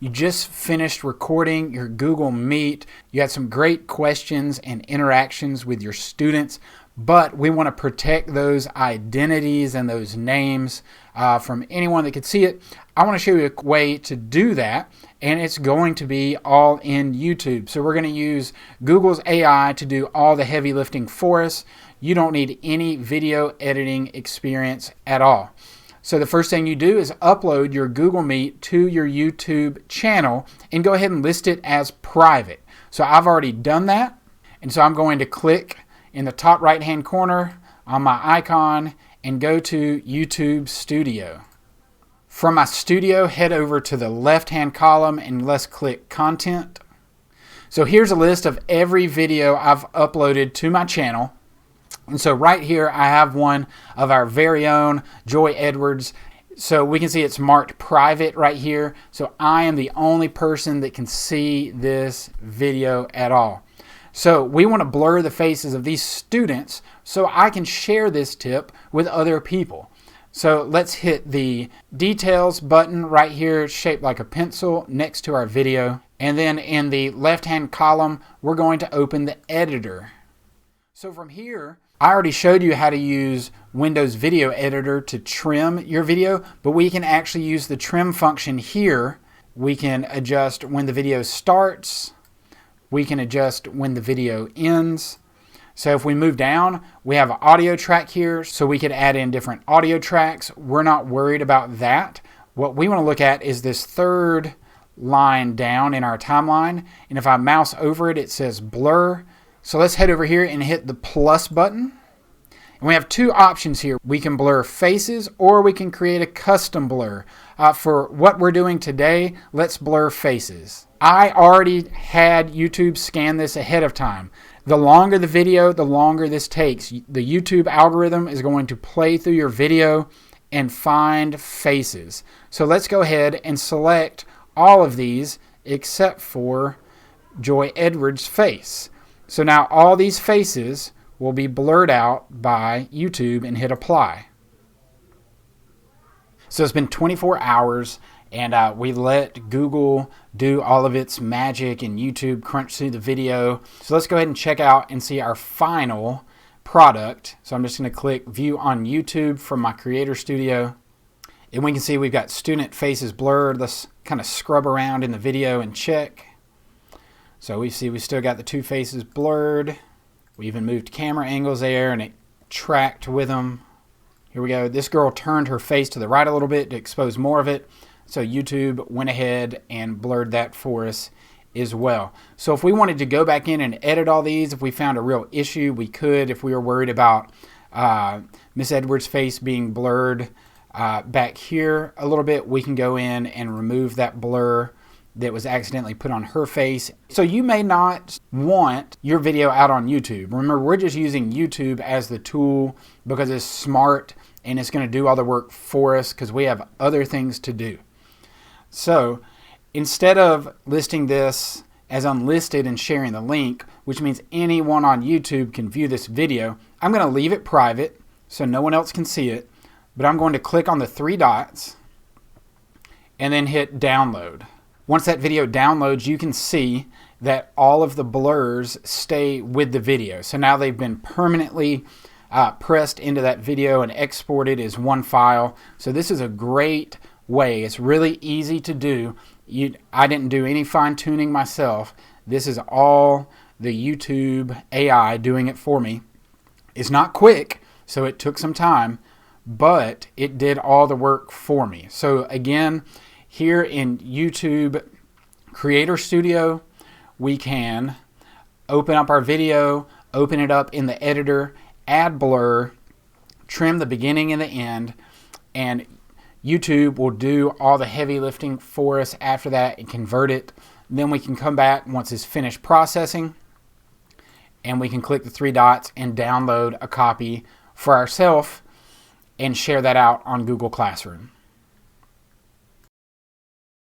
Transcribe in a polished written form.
You just finished recording your Google Meet. You had some great questions and interactions with your students, but we want to protect those identities and those names from anyone that could see it. I want to show you a way to do that, and it's going to be all in YouTube. So we're going to use Google's AI to do all the heavy lifting for us. You don't need any video editing experience at all. So the first thing you do is upload your Google Meet to your YouTube channel and go ahead and list it as private. So I've already done that, and so I'm going to click in the top right hand corner on my icon and go to YouTube Studio. From my studio, head over to the left hand column and let's click Content. So here's a list of every video I've uploaded to my channel. And so right here I have one of our very own Joy Edwards. So we can see it's marked private right here. So I am the only person that can see this video at all. So we want to blur the faces of these students so I can share this tip with other people. So let's hit the details button right here, shaped like a pencil, next to our video. And then in the left-hand column, we're going to open the editor. So from here, I already showed you how to use Windows Video Editor to trim your video, but we can actually use the trim function here. We can adjust when the video starts. We can adjust when the video ends. So if we move down, we have an audio track here, so we could add in different audio tracks. We're not worried about that. What we want to look at is this third line down in our timeline, and if I mouse over it, it says blur. So let's head over here and hit the plus button. And we have two options here. We can blur faces or we can create a custom blur. For what we're doing today, let's blur faces. I already had YouTube scan this ahead of time. The longer the video, the longer this takes. The YouTube algorithm is going to play through your video and find faces. So let's go ahead and select all of these except for Joy Edwards' face. So now all these faces will be blurred out by YouTube, and hit apply. So it's been 24 hours and we let Google do all of its magic and YouTube crunch through the video. So let's go ahead and check out and see our final product. So I'm just going to click view on YouTube from my Creator Studio. And we can see we've got student faces blurred. Let's kind of scrub around in the video and check. So we see we still got the two faces blurred. We even moved camera angles there and it tracked with them. Here we go. This girl turned her face to the right a little bit to expose more of it. So YouTube went ahead and blurred that for us as well. So if we wanted to go back in and edit all these, if we found a real issue, we could. If we were worried about Miss Edwards' face being blurred back here a little bit, we can go in and remove that blur that was accidentally put on her face. So you may not want your video out on YouTube. Remember, we're just using YouTube as the tool because it's smart and it's going to do all the work for us because we have other things to do. So instead of listing this as unlisted and sharing the link, which means anyone on YouTube can view this video, I'm going to leave it private so no one else can see it, but I'm going to click on the three dots and then hit download. Once that video downloads, you can see that all of the blurs stay with the video. So now they've been permanently pressed into that video and exported as one file. So this is a great way. It's really easy to do. I didn't do any fine tuning myself. This is all the YouTube AI doing it for me. It's not quick, so it took some time, but it did all the work for me. So again, here in YouTube Creator Studio, we can open up our video, open it up in the editor, add blur, trim the beginning and the end, and YouTube will do all the heavy lifting for us after that and convert it. Then we can come back once it's finished processing and we can click the three dots and download a copy for ourselves and share that out on Google Classroom.